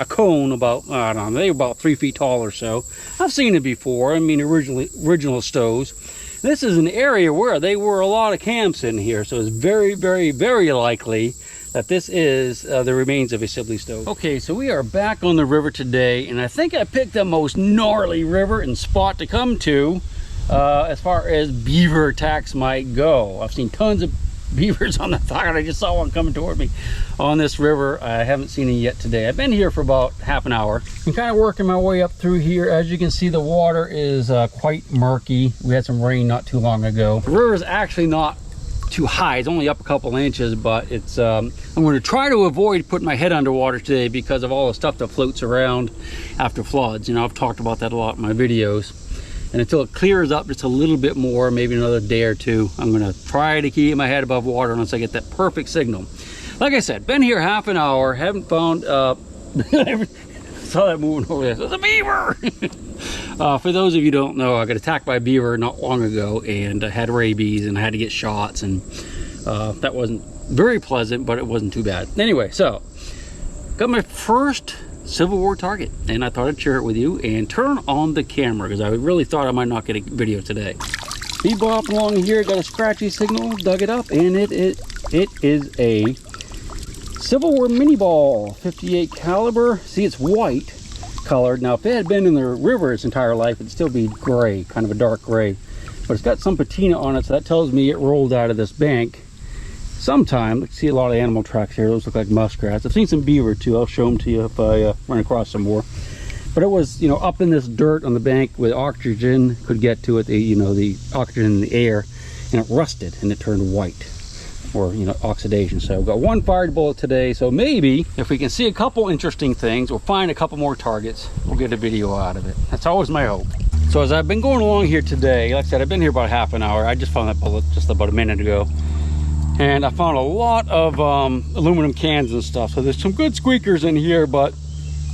a cone about, I don't know, they were about 3 feet tall or so. I've seen it before. I mean, original stoves. This is an area where there were a lot of camps in here, so it's very, very, very likely that this is the remains of a Sibley stove. Okay, so we are back on the river today, and I think I picked the most gnarly river and spot to come to as far as beaver attacks might go. I've seen tons of beavers on the thought. I just saw one coming toward me on this river. I haven't seen it yet today. I've been here for about half an hour. I'm kind of working my way up through here. As you can see, the water is quite murky. We had some rain not too long ago. The river is actually not too high. It's only up a couple inches, but it's I'm going to try to avoid putting my head underwater today because of all the stuff that floats around after floods. You know, I've talked about that a lot in my videos. And until it clears up just a little bit more, maybe another day or two, I'm going to try to keep my head above water unless I get that perfect signal. Like I said, been here half an hour, haven't found saw that moving over there. So it's a beaver. For those of you who don't know, I got attacked by a beaver not long ago, and I had rabies and I had to get shots, and that wasn't very pleasant, but it wasn't too bad. Anyway, so got my first Civil War target, and I thought I'd share it with you and turn on the camera because I really thought I might not get a video today. Bebopping along here, got a scratchy signal, dug it up, and it is a Civil War mini ball, 58 caliber. See, it's white colored. Now, if it had been in the river its entire life, it'd still be gray, kind of a dark gray. But it's got some patina on it, so that tells me it rolled out of this bank sometime. See a lot of animal tracks here. Those look like muskrats. I've seen some beaver too. I'll show them to you if I run across some more. But it was, you know, up in this dirt on the bank with oxygen could get to it. The oxygen in the air, and it rusted and it turned white, or oxidation. So I've got one fired bullet today. So maybe if we can see a couple interesting things, we'll find a couple more targets. We'll get a video out of it. That's always my hope. So as I've been going along here today, like I said, I've been here about half an hour. I just found that bullet just about a minute ago. And I found a lot of aluminum cans and stuff. So there's some good squeakers in here, but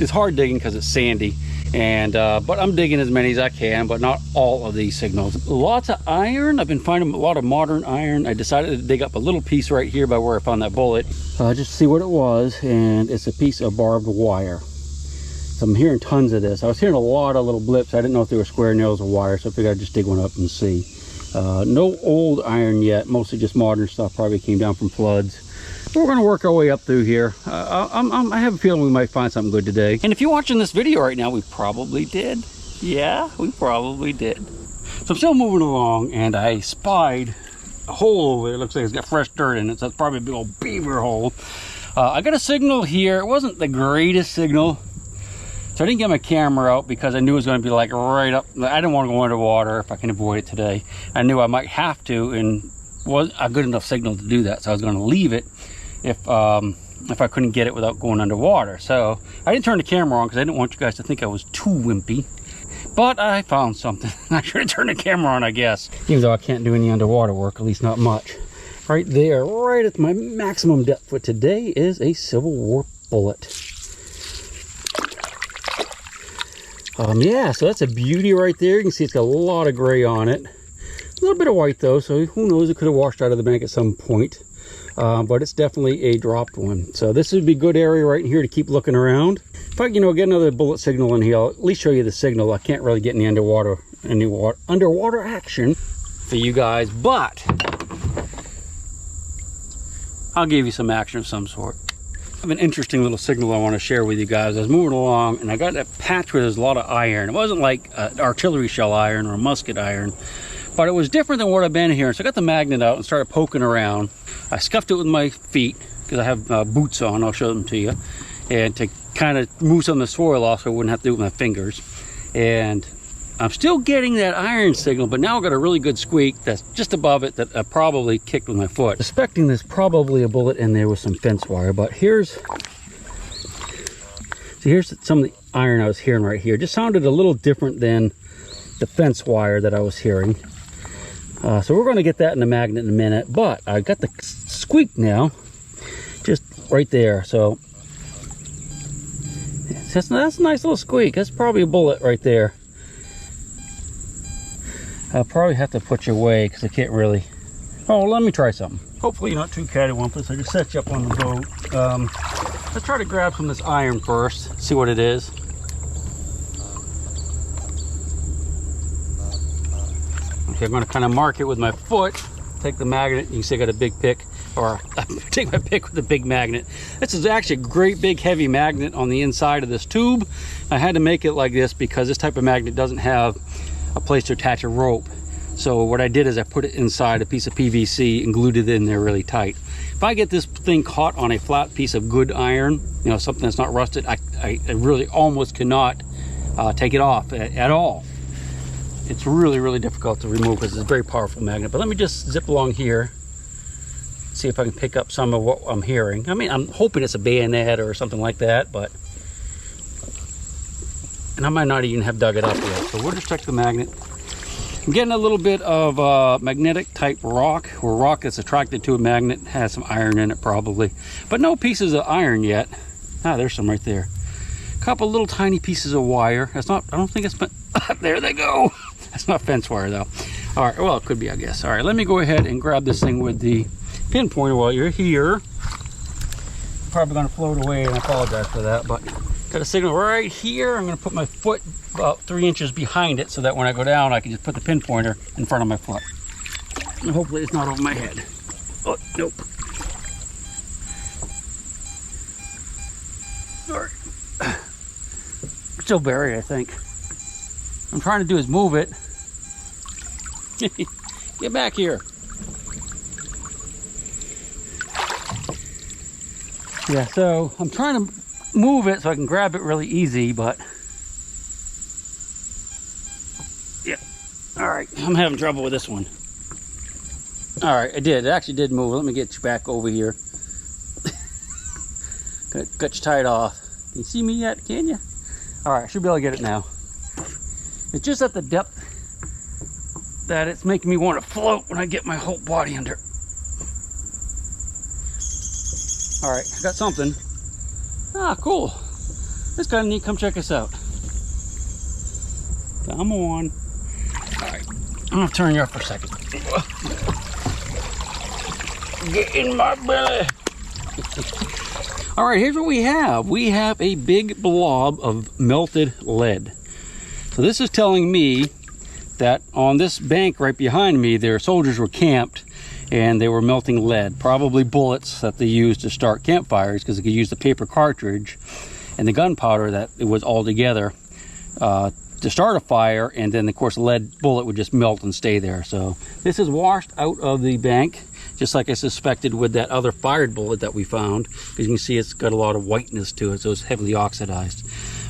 it's hard digging because it's sandy. And but I'm digging as many as I can, but not all of these signals. Lots of iron. I've been finding a lot of modern iron. I decided to dig up a little piece right here by where I found that bullet. Just to see what it was, and it's a piece of barbed wire. So I'm hearing tons of this. I was hearing a lot of little blips. I didn't know if they were square nails or wire, so I figured I'd just dig one up and see. No old iron yet, mostly just modern stuff, probably came down from floods. So we're going to work our way up through here. I have a feeling we might find something good today. And if you're watching this video right now, we probably did. Yeah, we probably did. So I'm still moving along, and I spied a hole over there. It looks like it's got fresh dirt in it, so it's probably a big old beaver hole. I got a signal here. It wasn't the greatest signal, so I didn't get my camera out because I knew it was going to be like right up. I didn't want to go underwater if I can avoid it today. I knew I might have to, and was a good enough signal to do that, so I was going to leave it if I couldn't get it without going underwater. So I didn't turn the camera on because I didn't want you guys to think I was too wimpy. But I found something. I should have turned the camera on, I guess. Even though I can't do any underwater work, at least not much. Right there, right at my maximum depth for today, is a Civil War bullet. Yeah, so that's a beauty right there. You can see it's got a lot of gray on it. A little bit of white though, so who knows, it could have washed out of the bank at some point. But it's definitely a dropped one. So this would be a good area right here to keep looking around. If I, get another bullet signal in here, I'll at least show you the signal. I can't really get any underwater action for you guys, but I'll give you some action of some sort. I have an interesting little signal I want to share with you guys. I was moving along and I got that patch where there's a lot of iron. It wasn't like artillery shell iron or musket iron, but it was different than what I've been here. So I got the magnet out and started poking around. I scuffed it with my feet because I have boots on. I'll show them to you. And to kind of move some of the soil off so I wouldn't have to do it with my fingers. And I'm still getting that iron signal, but now I've got a really good squeak that's just above it that I probably kicked with my foot. Suspecting there's probably a bullet in there with some fence wire, but here's some of the iron I was hearing right here. It just sounded a little different than the fence wire that I was hearing. So we're going to get that in the magnet in a minute, but I got the squeak now, just right there. So that's a nice little squeak. That's probably a bullet right there. I'll probably have to put you away because I can't really. Oh, let me try something. Hopefully you're not too cattywampus. I just set you up on the boat. Let's try to grab some of this iron first, see what it is. Okay, I'm going to kind of mark it with my foot, take the magnet. You can see I got a big pick, or take my pick with a big magnet. This is actually a great big heavy magnet on the inside of this tube. I had to make it like this because this type of magnet doesn't have a place to attach a rope. So what I did is I put it inside a piece of PVC and glued it in there really tight. If I get this thing caught on a flat piece of good iron, you know, something that's not rusted, I really almost cannot take it off at all. It's really, really difficult to remove because it's a very powerful magnet. But let me just zip along here, see if I can pick up some of what I'm hearing. I mean, I'm hoping it's a bayonet or something like that, but, and I might not even have dug it up yet. So we'll just check the magnet. I'm getting a little bit of magnetic type rock, or rock that's attracted to a magnet, has some iron in it probably, but no pieces of iron yet. Ah, there's some right there. A couple little tiny pieces of wire. That's not, I don't think it's, there they go. That's not fence wire though. All right, well, it could be, I guess. All right, let me go ahead and grab this thing with the pinpointer while you're here. Probably gonna float away, and I apologize for that, but got a signal right here. I'm gonna put my foot about 3 inches behind it so that when I go down, I can just put the pinpointer in front of my foot. And hopefully it's not over my head. Oh, nope. All right. Still buried, I think. I'm trying to do is move it. Get back here. Yeah, so I'm trying to move it so I can grab it really easy, but yeah. All right, I'm having trouble with this one. All right, I did. It actually did move. Let me get you back over here. Got you tied off. Can you see me yet? Can you? All right, I should be able to get it now. It's just at the depth that it's making me want to float when I get my whole body under. All right, I got something. Ah, cool. This kind of neat. Come check us out. Come on. All right, I'm gonna turn you up for a second. Get in my belly. All right, here's what we have. We have a big blob of melted lead. So this is telling me that on this bank right behind me, their soldiers were camped and they were melting lead, probably bullets that they used to start campfires because they could use the paper cartridge and the gunpowder that it was all together to start a fire, and then of course the lead bullet would just melt and stay there. So this is washed out of the bank, just like I suspected with that other fired bullet that we found, because you can see it's got a lot of whiteness to it, so it's heavily oxidized.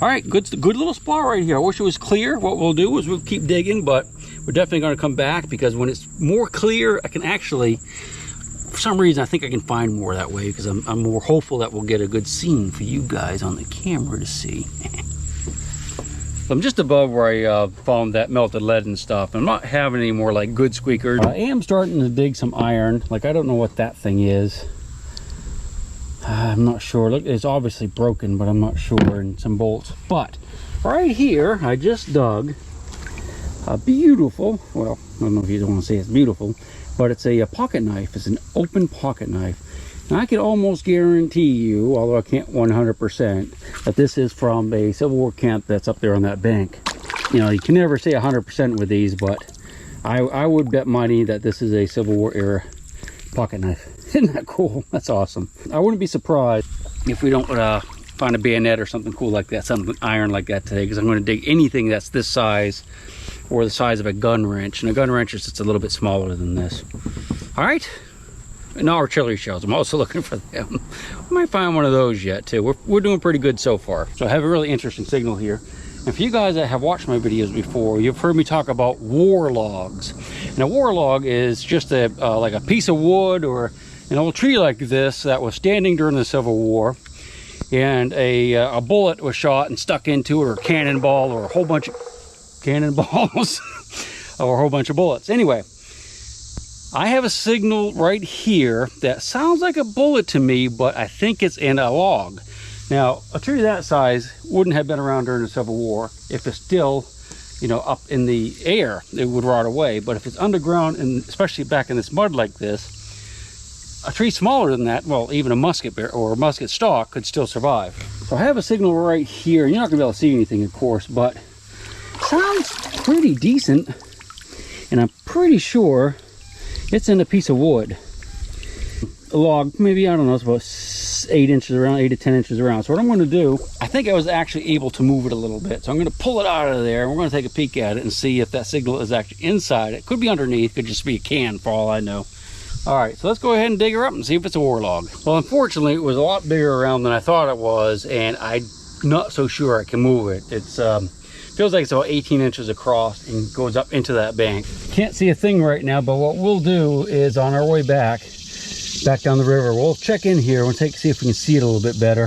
All right, good little spot right here. I wish it was clear. What we'll do is we'll keep digging, but we're definitely going to come back because when it's more clear, I can actually, for some reason, I think I can find more that way because I'm more hopeful that we'll get a good scene for you guys on the camera to see. So I'm just above where I found that melted lead and stuff. I'm not having any more like good squeakers. I am starting to dig some iron. Like, I don't know what that thing is. I'm not sure. Look, it's obviously broken, but I'm not sure, and some bolts. But right here, I just dug a beautiful, well, I don't know if you don't want to say it's beautiful, but it's a pocket knife. It's an open pocket knife. And I can almost guarantee you, although I can't 100%, that this is from a Civil War camp that's up there on that bank. You know, you can never say 100% with these, but I would bet money that this is a Civil War era pocket knife. Isn't that cool? That's awesome. I wouldn't be surprised if we don't find a bayonet or something cool like that, something iron like that today, because I'm going to dig anything that's this size or the size of a gun wrench. And a gun wrench is just a little bit smaller than this. All right. And artillery shells, I'm also looking for them. We might find one of those yet too. We're doing pretty good so far. So I have a really interesting signal here. And for you guys that have watched my videos before, you've heard me talk about war logs. And a war log is just a like a piece of wood or an old tree like this that was standing during the Civil War, and a bullet was shot and stuck into it, or a cannonball, or a whole bunch of cannonballs, or a whole bunch of bullets. Anyway, I have a signal right here that sounds like a bullet to me, but I think it's in a log. Now, a tree that size wouldn't have been around during the Civil War. If it's still, you know, up in the air, it would rot away. But if it's underground, and especially back in this mud like this, a tree smaller than that, well, even a musket bear or a musket stalk could still survive. So I have a signal right here. You're not gonna be able to see anything, of course, but it sounds pretty decent. And I'm pretty sure it's in a piece of wood. A log, maybe, I don't know, it's about 8 inches around, 8 to 10 inches around. So what I'm going to do, I think I was actually able to move it a little bit. So I'm going to pull it out of there, and we're going to take a peek at it and see if that signal is actually inside. It could be underneath, could just be a can for all I know. All right, so let's go ahead and dig her up and see if it's a war log. Well, unfortunately, it was a lot bigger around than I thought it was, and I'm not so sure I can move it. It's feels like it's about 18 inches across and goes up into that bank. Can't see a thing right now, but what we'll do is on our way back down the river, we'll check in here. We'll see if we can see it a little bit better.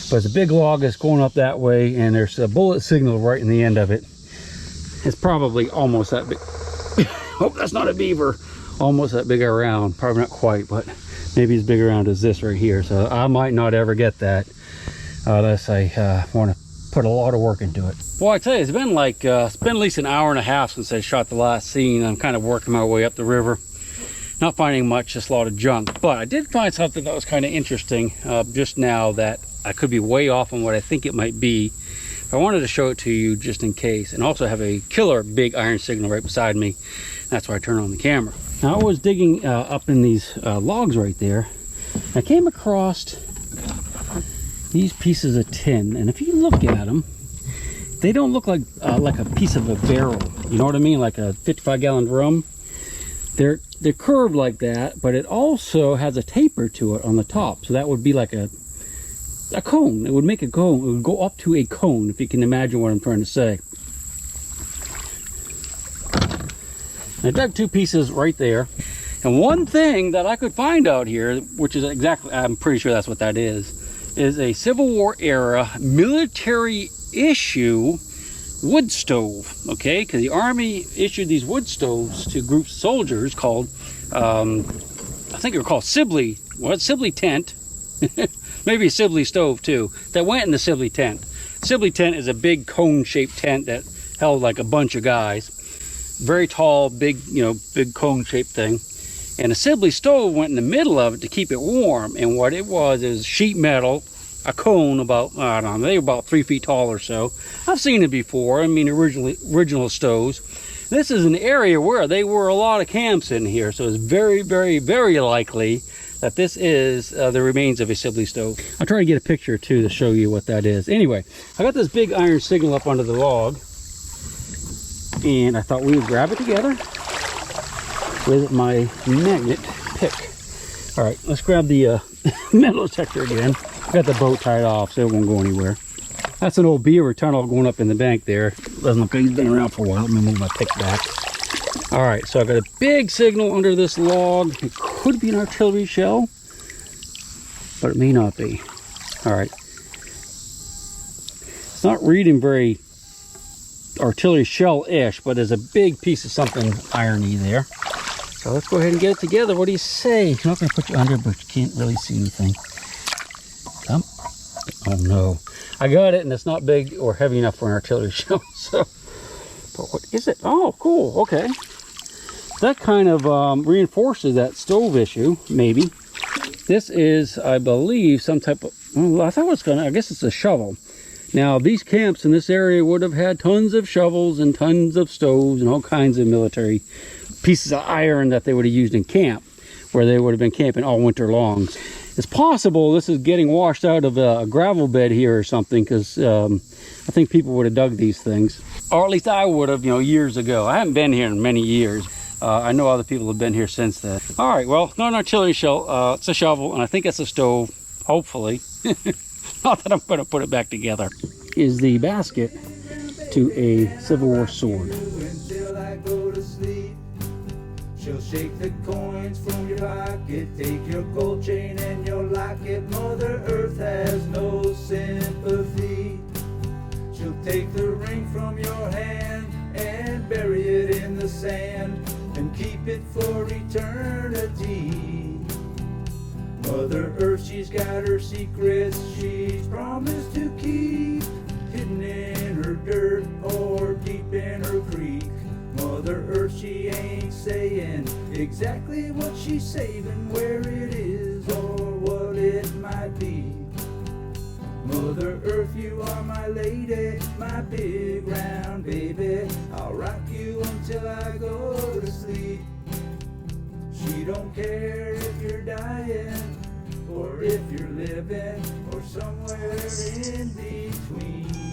But it's a big log that's going up that way, and there's a bullet signal right in the end of it. It's probably almost that big. Oh, that's not a beaver. Almost that big around. Probably not quite, but maybe as big around as this right here. So I might not ever get that unless I want to put a lot of work into it. Well, I tell you, it's been at least an hour and a half since I shot the last scene. I'm kind of working my way up the river, not finding much, just a lot of junk. But I did find something that was kind of interesting just now that I could be way off on what I think it might be. I wanted to show it to you just in case, and also have a killer big iron signal right beside me. That's why I turn on the camera. Now I was digging up in these logs right there. I came across these pieces of tin, and if you look at them, they don't look like a piece of a barrel. You know what I mean? Like a 55-gallon drum. They're curved like that, but it also has a taper to it on the top. So that would be like a cone. It would make a cone. It would go up to a cone, if you can imagine what I'm trying to say. I dug 2 pieces right there. And one thing that I could find out here, which is exactly, I'm pretty sure that's what that is a Civil War era military issue wood stove. Okay, because the Army issued these wood stoves to groups of soldiers called, I think they were called Sibley. What? Sibley tent. Maybe a Sibley stove too. That went in the Sibley tent. Sibley tent is a big cone-shaped tent that held like a bunch of guys. Very tall, big, big cone-shaped thing. And a Sibley stove went in the middle of it to keep it warm. And what it was is sheet metal, a cone about, I don't know, they were about 3 feet tall or so. I've seen it before. I mean, original stoves. This is an area where there were a lot of camps in here. So it's very, very, very likely that this is the remains of a Sibley stove. I'll try to get a picture too to show you what that is. Anyway, I got this big iron signal up under the log, and I thought we would grab it together with my magnet pick. All right, let's grab the metal detector again. I got the boat tied off so it won't go anywhere. That's an old beaver tunnel going up in the bank there. Doesn't look like he's been around for a while. Let me move my pick back. All right, so I've got a big signal under this log. It could be an artillery shell, but it may not be. All right. It's not reading very artillery shell-ish, but there's a big piece of something irony there. So let's go ahead and get it together. What do you say? I'm not going to put you under, but you can't really see anything. Oh no. I got it, and it's not big or heavy enough for an artillery shell. So, but what is it? Oh, cool. Okay. That kind of reinforces that stove issue, maybe. This is, I believe, some type of, well, I thought it was gonna, I guess it's a shovel. Now, these camps in this area would have had tons of shovels and tons of stoves and all kinds of military pieces of iron that they would have used in camp, where they would have been camping all winter long. It's possible this is getting washed out of a gravel bed here or something, because I think people would have dug these things. Or at least I would have, years ago. I haven't been here in many years. I know other people have been here since then. All right, well, not an artillery shell. It's a shovel, and I think it's a stove, hopefully. Not that I'm going to put it back together. Is the basket to a Civil War sword. She'll shake the coins from your pocket, take your gold chain and your locket. Mother Earth has no sympathy. She'll take the ring from your hand and bury it in the sand and keep it for eternity. Mother Earth, she's got her secrets she's promised to keep, hidden in her dirt or deep in her creek. Mother Earth, she ain't saying exactly what she's saving, where it is. Mother Earth, you are my lady, my big round baby. I'll rock you until I go to sleep. She don't care if you're dying, or if you're living, or somewhere in between.